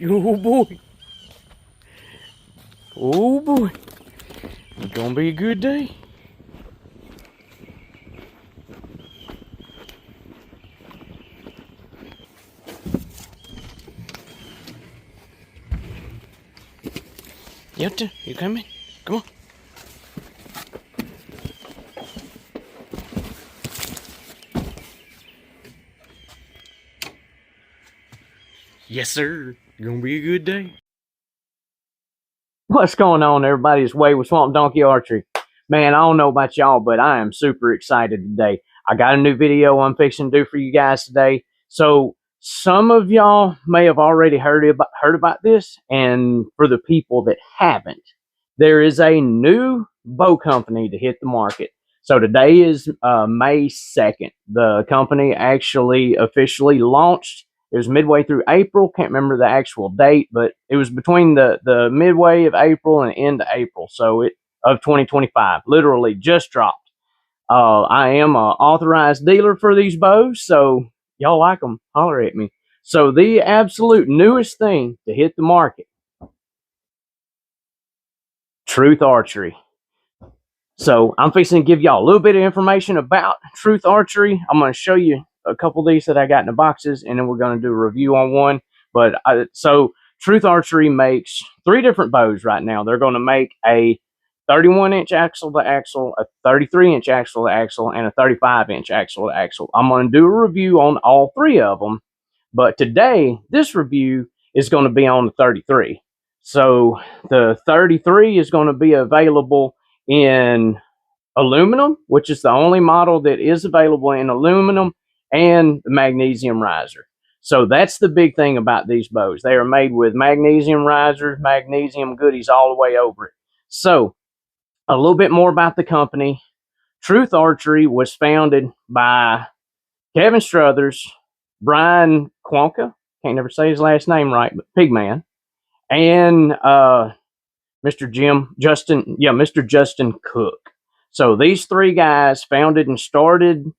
Oh boy. Oh boy. It's gonna be a good day. Yelta, you coming? Come on. Yes, sir. It's gonna be a good day. What's going on, everybody? It's Wade with Swamp Donkey Archery. Man, I don't know about y'all, but I am super excited today. I got a new video I'm fixing to do for you guys today. So some of y'all may have already heard about this, and for the people that haven't, there is a new bow company to hit the market. So today is May 2nd. The company actually officially launched. It was midway through April. Can't remember the actual date, but it was between the midway of April and end of April. So of 2025, literally just dropped. I am an authorized dealer for these bows, so y'all like them, holler at me. So the absolute newest thing to hit the market, Truth Archery. So I'm fixing to give y'all a little bit of information about Truth Archery. I'm going to show you a couple of these that I got in the boxes, and then we're going to do a review on one. But so Truth Archery makes 3 different bows right now. They're going to make a 31-inch axle to axle, a 33-inch axle to axle, and a 35-inch axle to axle. I'm going to do a review on all 3 of them. But today, this review is going to be on the 33. So the 33 is going to be available in aluminum, which is the only model that is available in aluminum, and the magnesium riser. So that's the big thing about these bows. They are made with magnesium risers, magnesium goodies all the way over it. So a little bit more about the company. Truth Archery was founded by Kevin Struthers, Brian Quonka, can't never say his last name right, but Pigman, and Mr. Justin Cook. So these 3 guys founded and started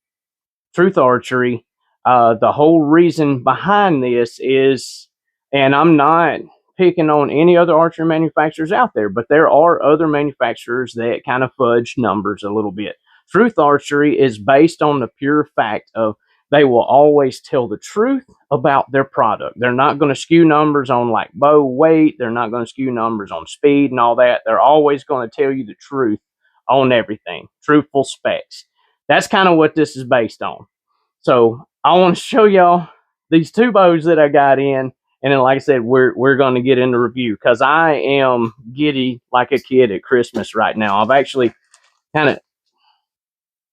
Truth Archery. The whole reason behind this is, and I'm not picking on any other archery manufacturers out there, but there are other manufacturers that kind of fudge numbers a little bit. Truth Archery is based on the pure fact of they will always tell the truth about their product. They're not going to skew numbers on like bow weight. They're not going to skew numbers on speed and all that. They're always going to tell you the truth on everything. Truthful specs. That's kind of what this is based on. So I want to show y'all these 2 bows that I got in. And then, like I said, we're going to get into review because I am giddy like a kid at Christmas right now. I've actually kind of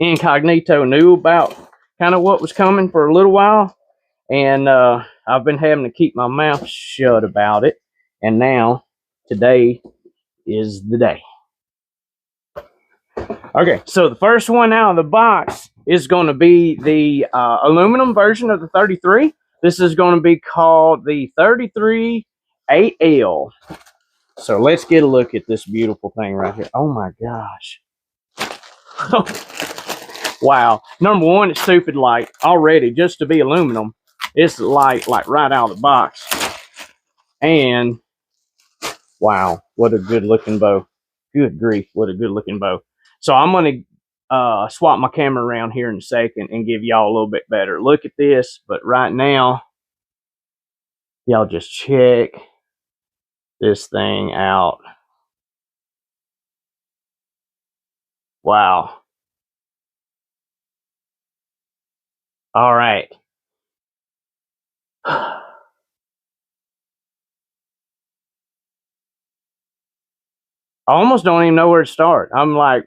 incognito knew about kind of what was coming for a little while, and I've been having to keep my mouth shut about it, and now today is the day. Okay, so the first one out of the box is going to be the aluminum version of the 33. This is going to be called the 33 8L. So let's get a look at this beautiful thing right here. Oh my gosh. Wow. Number one, it's stupid light already just to be aluminum. It's light like right out of the box. And wow, what a good looking bow. Good grief, what a good looking bow. So I'm going to swap my camera around here in a second and give y'all a little bit better look at this. But right now, y'all just check this thing out. Wow. All right. I almost don't even know where to start. I'm like,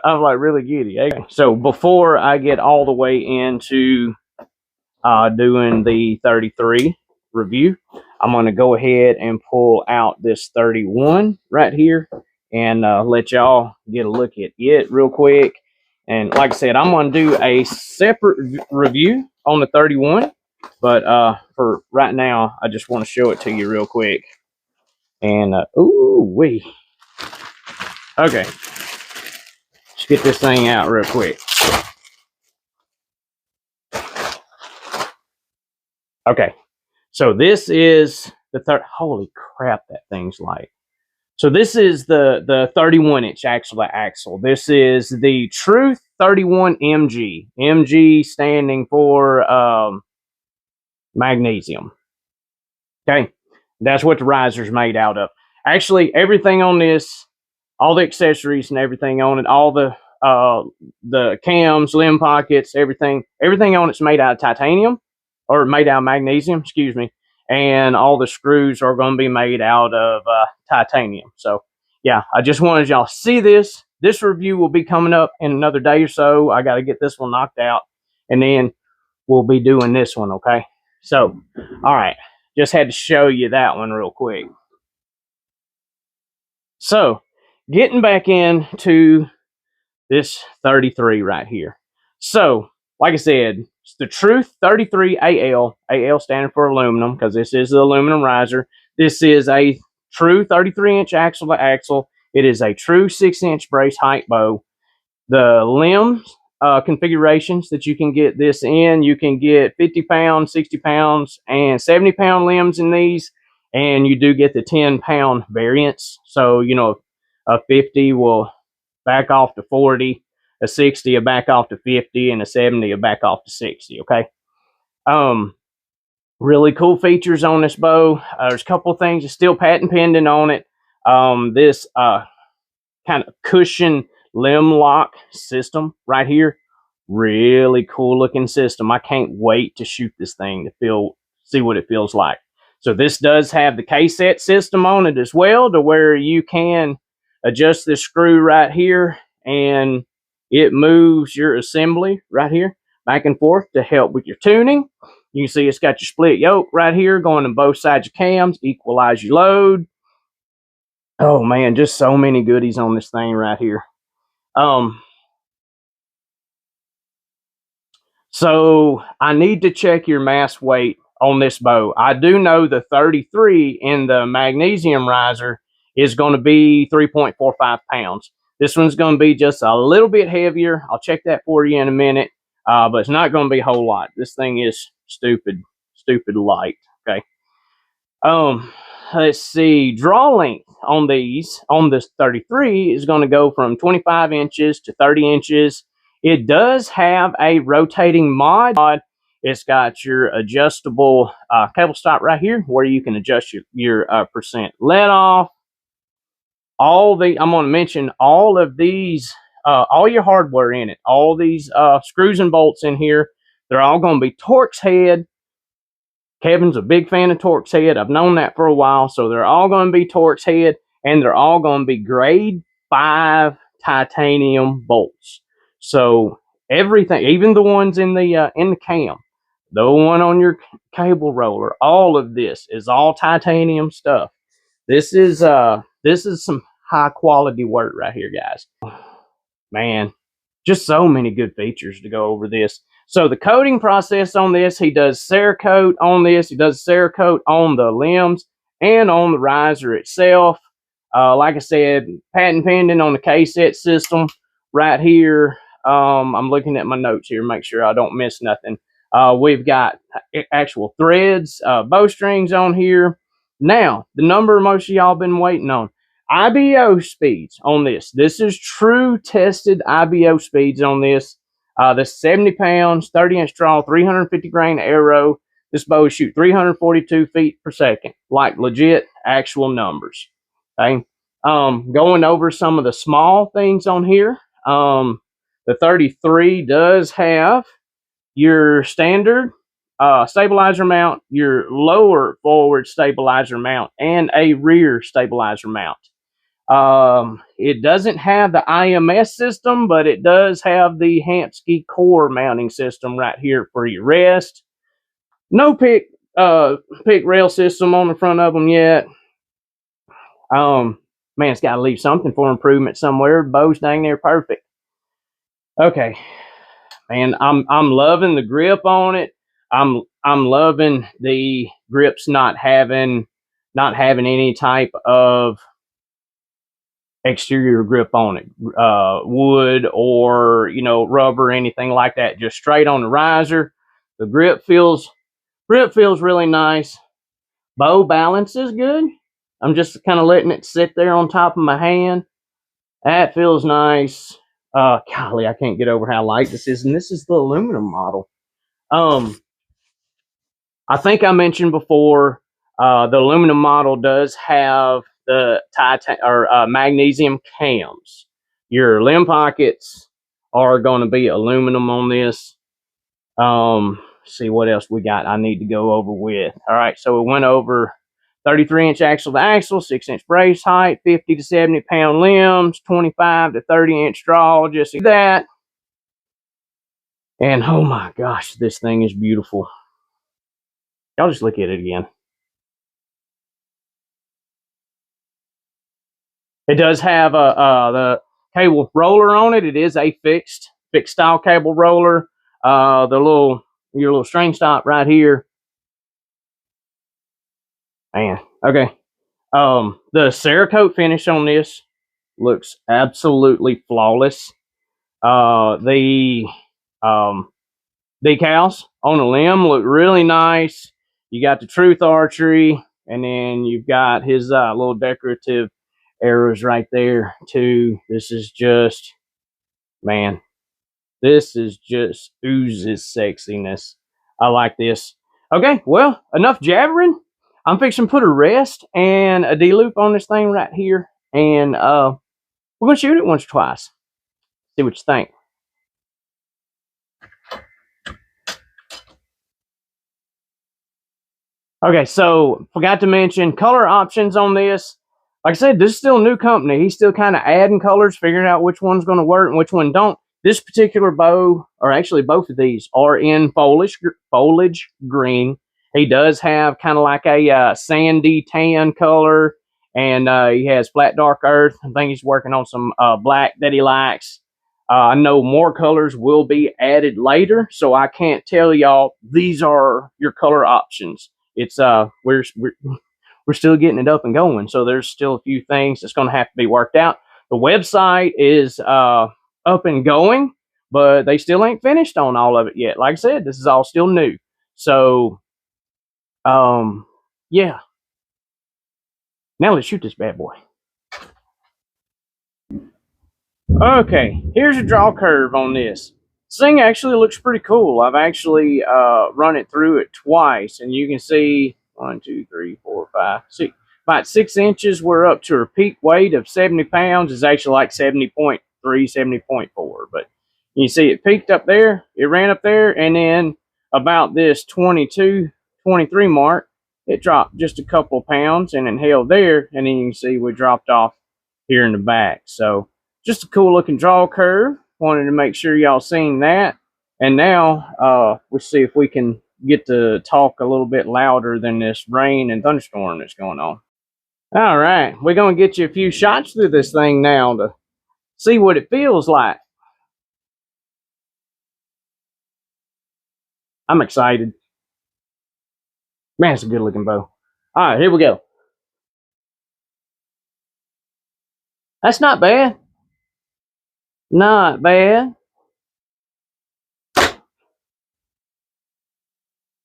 I'm like really giddy. Okay. So before I get all the way into doing the 33 review, I'm going to go ahead and pull out this 31 right here and let y'all get a look at it real quick. And like I said, I'm going to do a separate review on the 31, but for right now, I just want to show it to you real quick. And ooh wee. Okay, let's get this thing out real quick. Okay, so this is holy crap, that thing's light. So this is the 31-inch axle. This is the Truth 31 MG. MG standing for magnesium. Okay, that's what the riser's made out of. Actually, everything on this, all the accessories and everything on it, all the cams, limb pockets, everything on it's made out of titanium, or made out of magnesium, excuse me. And all the screws are going to be made out of titanium. So, yeah, I just wanted y'all to see this. This review will be coming up in another day or so. I got to get this one knocked out, and then we'll be doing this one, okay? So, all right. Just had to show you that one real quick. So, getting back into this 33 right here. So, like I said, it's the Truth 33 AL. AL standing for aluminum, because this is the aluminum riser. This is a true 33-inch axle to axle. It is a true 6-inch brace height bow. The limbs configurations that you can get this in, you can get 50 pounds, 60 pounds, and 70-pound limbs in these. And you do get the 10-pound variants. So, you know, a 50 will back off to 40, a 60 will back off to 50, and a 70 will back off to 60, okay? Really cool features on this bow. There's a couple of things that's still patent pending on it. This kind of cushion limb lock system right here, really cool looking system. I can't wait to shoot this thing to see what it feels like. So this does have the K-set system on it as well, to where you can adjust this screw right here, and it moves your assembly right here back and forth to help with your tuning. You can see it's got your split yoke right here going on both sides of cams, equalize your load. Oh man, just so many goodies on this thing right here. So I need to check your mass weight on this bow. I do know the 33 in the magnesium riser is going to be 3.45 pounds. This one's going to be just a little bit heavier. I'll check that for you in a minute, but it's not going to be a whole lot. This thing is stupid light. Okay. Let's see. Draw length on this 33 is going to go from 25 inches to 30 inches. It does have a rotating mod. It's got your adjustable cable stop right here, where you can adjust your percent let off. I'm going to mention all of these, all your hardware in it, all these screws and bolts in here. They're all going to be Torx head. Kevin's a big fan of Torx head. I've known that for a while. So they're all going to be Torx head, and they're all going to be grade 5 titanium bolts. So everything, even the ones in the cam, the one on your cable roller, all of this is all titanium stuff. This is some high quality work right here, guys. Man, just so many good features to go over this. So the coating process on this, he does Cerakote on this. He does Cerakote on the limbs and on the riser itself. Like I said, patent pending on the K-set system right here. I'm looking at my notes here, make sure I don't miss nothing. We've got actual threads, bowstrings on here. Now, the number most of y'all been waiting on. IBO speeds on this. This is true tested IBO speeds on this. The 70 pounds, 30-inch draw, 350 grain arrow. This bow shoot 342 feet per second, like legit actual numbers. Okay. Going over some of the small things on here. The 33 does have your standard stabilizer mount, your lower forward stabilizer mount, and a rear stabilizer mount. It doesn't have the IMS system, but it does have the Hansky core mounting system right here for your rest. No pick rail system on the front of them yet. Man, it's got to leave something for improvement somewhere. The bow's dang near perfect. Okay, man, I'm loving the grip on it. I'm loving the grips not having any type of exterior grip on it, wood or rubber, anything like that. Just straight on the riser. The grip feels really nice. Bow balance is good. I'm just kind of letting it sit there on top of my hand. That feels nice. Golly, I can't get over how light this is. And this is the aluminum model. I think I mentioned before, the aluminum model does have the magnesium cams. Your limb pockets are going to be aluminum on this. See what else we got I need to go over with. All right, so we went over 33-inch axle to axle, 6-inch brace height, 50 to 70 pound limbs, 25 to 30-inch draw, just that. And oh my gosh, this thing is beautiful. Y'all just look at it again. It does have the cable roller on it. It is a fixed style cable roller. Your little string stop right here. Man, okay. The Cerakote finish on this looks absolutely flawless. The decals on the limb look really nice. You got the Truth Archery, and then you've got his little decorative arrows right there too. This is just, man, this is just oozes sexiness. I like this. Okay, well, enough jabbering. I'm fixing to put a rest and a D-loop on this thing right here, and we're gonna shoot it once or twice. See what you think. Okay, so forgot to mention color options on this. Like I said, this is still a new company. He's still kind of adding colors, figuring out which one's going to work and which one don't. This particular bow, or actually both of these, are in foliage green. He does have kind of like a sandy tan color, and he has flat dark earth. I think he's working on some black that he likes. I know more colors will be added later, so I can't tell y'all these are your color options. It's we're still getting it up and going, so there's still a few things that's going to have to be worked out. The website is up and going, but they still ain't finished on all of it yet. Like I said, this is all still new. So yeah, now let's shoot this bad boy. Okay, here's a draw curve on this. This thing actually looks pretty cool. I've actually run it through it twice, and you can see 1, 2, 3, 4, 5, 6. About 6 inches, we're up to her peak weight of 70 pounds. It's actually like 70.3, 70.4. But you see it peaked up there, it ran up there, and then about this 22, 23 mark, it dropped just a couple of pounds and then held there, and then you can see we dropped off here in the back. So just a cool looking draw curve. Wanted to make sure y'all seen that. And now we'll see if we can get to talk a little bit louder than this rain and thunderstorm that's going on. All right, we're going to get you a few shots through this thing now to see what it feels like. I'm excited. Man, it's a good looking bow. All right, here we go. That's not bad. Not bad.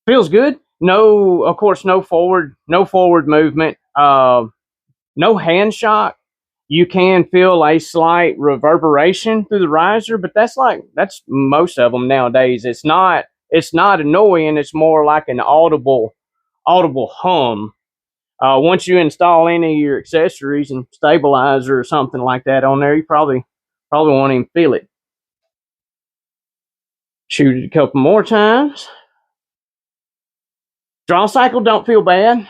Feels good. No, of course, no forward movement. No hand shock. You can feel a slight reverberation through the riser, but that's most of them nowadays. It's not annoying. It's more like an audible hum. Once you install any of your accessories and stabilizer or something like that on there, you probably won't even feel it. Shoot it a couple more times. Draw cycle don't feel bad.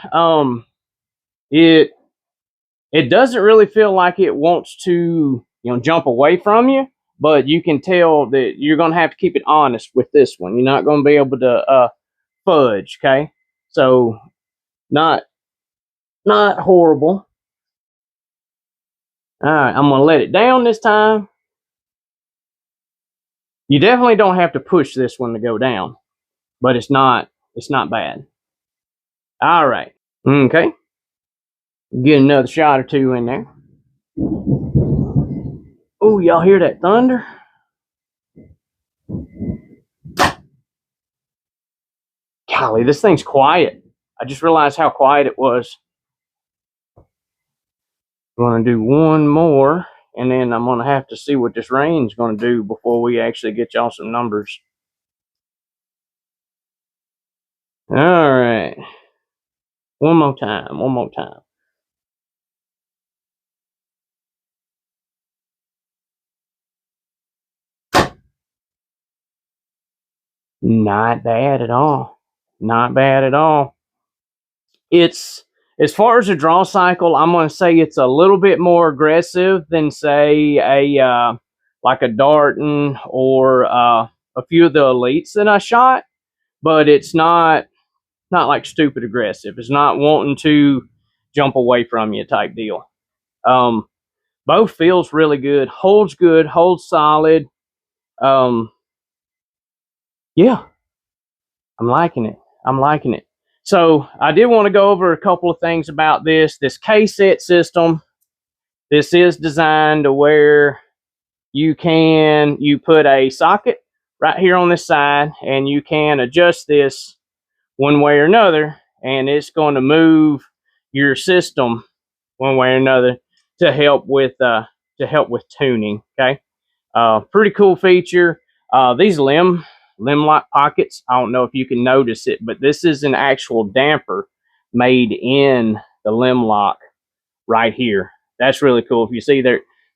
It doesn't really feel like it wants to, jump away from you, but you can tell that you're going to have to keep it honest with this one. You're not going to be able to fudge, okay? So not horrible. All right, I'm going to let it down this time. You definitely don't have to push this one to go down, but it's not bad. All right. Okay. Get another shot or two in there. Oh, y'all hear that thunder? Golly, this thing's quiet. I just realized how quiet it was. I'm going to do one more, and then I'm going to have to see what this rain's going to do before we actually get y'all some numbers. All right. One more time. One more time. Not bad at all. Not bad at all. It's, as far as a draw cycle, I'm going to say it's a little bit more aggressive than, say, like a Darton or a few of the elites that I shot, but it's not like stupid aggressive. It's not wanting to jump away from you type deal. Bow feels really good, holds solid. Yeah, I'm liking it. I'm liking it. So I did want to go over a couple of things about this K-set system. This is designed to where you put a socket right here on this side, and you can adjust this one way or another, and it's going to move your system one way or another to help with tuning. Okay, pretty cool feature. These limb lock pockets, I don't know if you can notice it, but this is an actual damper made in the limb lock right here. That's really cool. If you see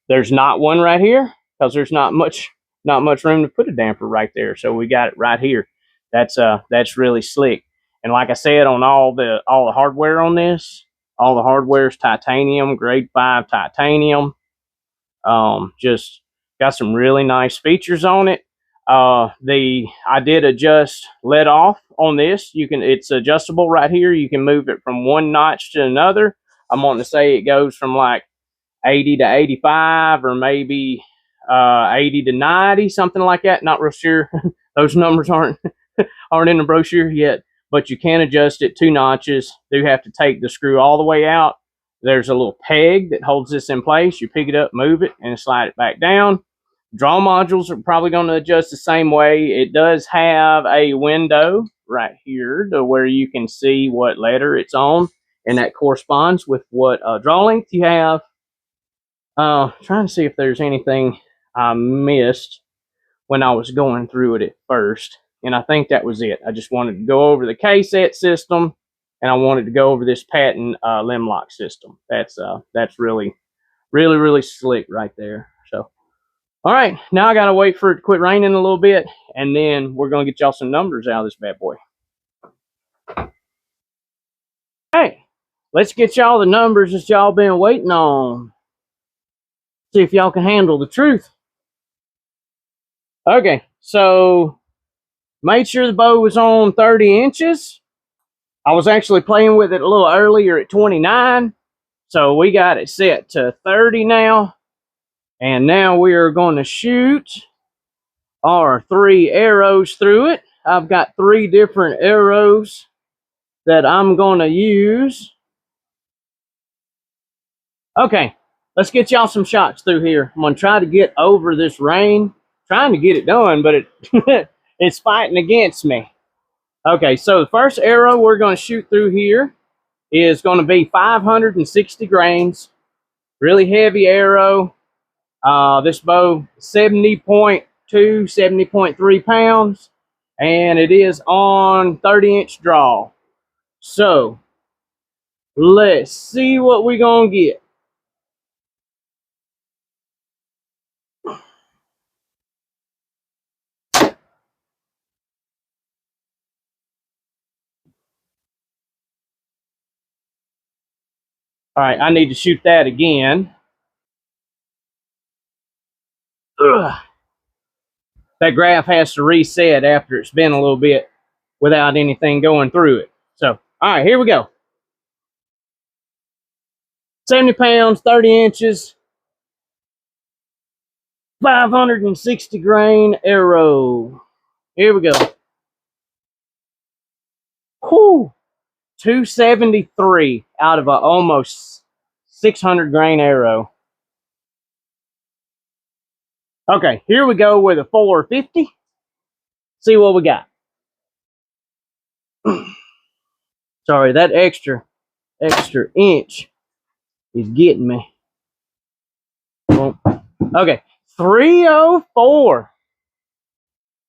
there's not one right here because there's not much room to put a damper right there. So we got it right here. That's really slick. And like I said, on all the hardware on this, all the hardware is titanium, grade 5 titanium. Just got some really nice features on it. I did adjust let off on this. It's adjustable right here. You can move it from one notch to another. I'm wanting to say it goes from like 80 to 85, or maybe 80 to 90, something like that. Not real sure. Those numbers aren't in the brochure yet, but you can adjust it 2 notches. Do have to take the screw all the way out. There's a little peg that holds this in place. You pick it up, move it, and slide it back down. Draw modules are probably going to adjust the same way. It does have a window right here to where you can see what letter it's on, and that corresponds with what draw length you have. Trying to see if there's anything I missed when I was going through it at first, and I think that was it. I just wanted to go over the K-set system, and I wanted to go over this patent limb lock system. That's really, really, really slick right there. So, all right, now I gotta wait for it to quit raining a little bit, and then we're gonna get y'all some numbers out of this bad boy. Hey, let's get y'all the numbers that y'all been waiting on. See if y'all can handle the truth. Okay, so made sure the bow was on 30 inches. I was actually playing with it a little earlier at 29. So we got it set to 30 now. And now we are going to shoot our 3 arrows through it. I've got 3 different arrows that I'm going to use. Okay, let's get y'all some shots through here. I'm going to try to get over this rain. Trying to get it done, but it's fighting against me. Okay, so the first arrow we're going to shoot through here is going to be 560 grains. Really heavy arrow. This bow 70.2, 70.3 pounds, and it is on 30-inch draw. So let's see what we're going to get. All right, I need to shoot that again. Ugh. That graph has to reset after it's been a little bit without anything going through it. So, all right, here we go. 70 pounds, 30 inches, 560 grain arrow. Here we go. Whew. 273 out of a almost 600 grain arrow. Okay, here we go with a 450. See what we got. Sorry, that extra inch is getting me. Well, okay, 304.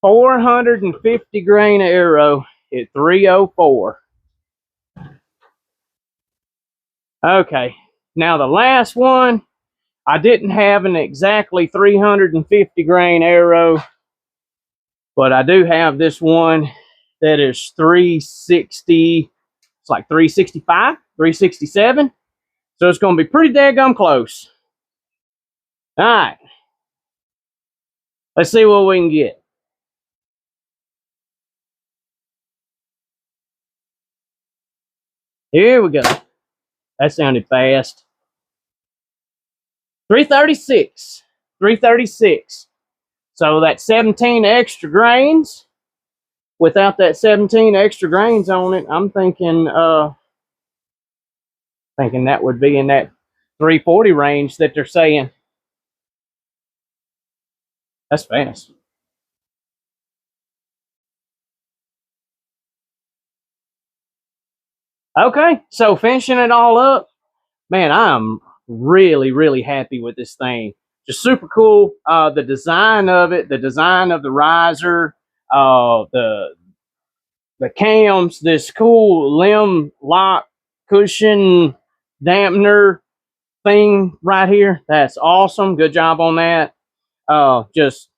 450 grain arrow at 304. Okay, now the last one, I didn't have an exactly 350 grain arrow, but I do have this one that is 360. It's like 365, 367. So it's going to be pretty daggum close. All right, let's see what we can get. Here we go. That sounded fast. 336. 336. So that's 17 extra grains. Without that 17 extra grains on it, I'm thinking that would be in that 340 range that they're saying. That's fast. Okay, so finishing it all up, man, I'm really happy with this thing. Just super cool. The design of it, the design of the riser, the cams, this cool limb lock cushion dampener thing right here. That's awesome. Good job on that. Just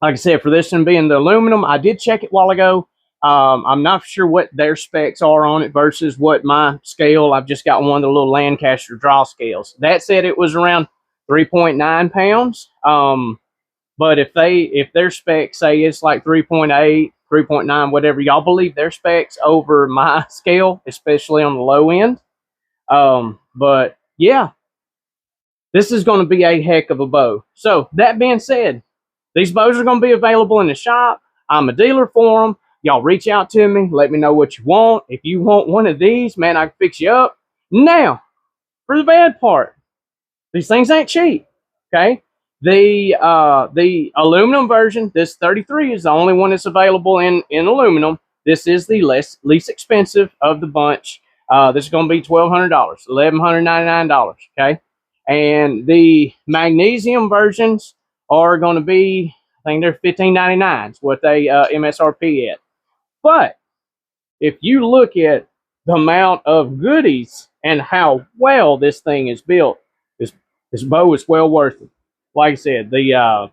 like I said, for this one being the aluminum, I did check it a while ago. I'm not sure what their specs are on it versus what my scale. I've just got one of the little Lancaster draw scales. That said, it was around 3.9 pounds. But if their specs say it's like 3.8, 3.9, whatever, y'all believe their specs over my scale, especially on the low end. But yeah, this is going to be a heck of a bow. So that being said, these bows are going to be available in the shop. I'm a dealer for them. Y'all reach out to me. Let me know what you want. If you want one of these, man, I can fix you up. Now, for the bad part, these things ain't cheap. Okay, the aluminum version, this 33 is the only one that's available in aluminum. This is the least expensive of the bunch. This is going to be $1,200, $1,199. Okay, and the magnesium versions are going to be, I think they're $1,599. Is what they MSRP at. But if you look at the amount of goodies and how well this thing is built, this bow is well worth it. Like I said, the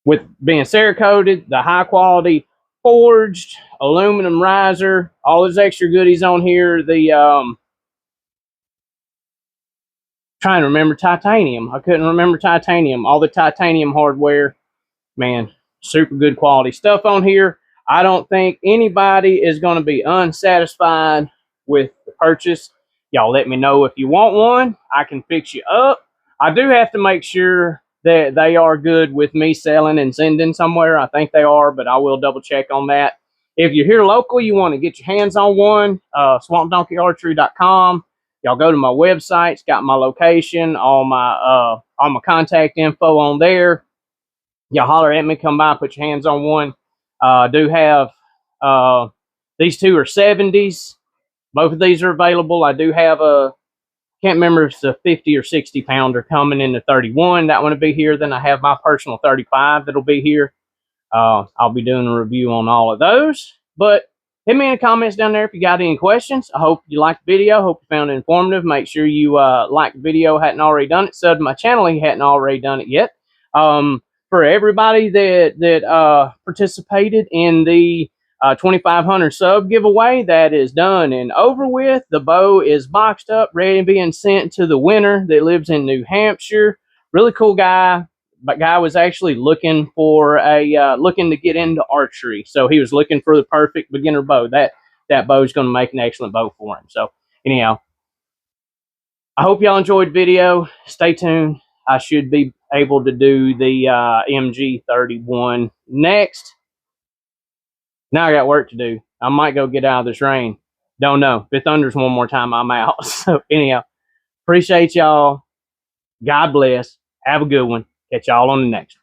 with being Cerakoted, the high quality forged aluminum riser, all those extra goodies on here. The trying to remember titanium. I couldn't remember titanium. All the titanium hardware, man, super good quality stuff on here. I don't think anybody is going to be unsatisfied with the purchase. Y'all let me know if you want one. I can fix you up. I do have to make sure that they are good with me selling and sending somewhere. I think they are, but I will double check on that. If you're here local, you want to get your hands on one, swampdonkeyarchery.com. Y'all go to my website. It's got my location, all my contact info on there. Y'all holler at me, come by, put your hands on one. Do have these two are 70s. Both of these are available. I do have a, can't remember if it's a 50 or 60 pounder coming in the 31. That one will be here. Then I have my personal 35 that'll be here. I'll be doing a review on all of those. But hit me in the comments down there if you got any questions. I hope you liked the video. Hope you found it informative. Make sure you like the video. Hadn't already done it. Sub to my channel if you hadn't already done it yet. For everybody that participated in the 2,500 sub giveaway, that is done and over with. The bow is boxed up, ready to being sent to the winner that lives in New Hampshire. Really cool guy. But guy was actually looking for a looking to get into archery, so he was looking for the perfect beginner bow. That bow is going to make an excellent bow for him. So anyhow, I hope y'all enjoyed the video. Stay tuned. I should be able to do the MG31 next. Now I got work to do. I might go get out of this rain. Don't know. If it thunders one more time, I'm out. So anyhow, appreciate y'all. God bless. Have a good one. Catch y'all on the next one.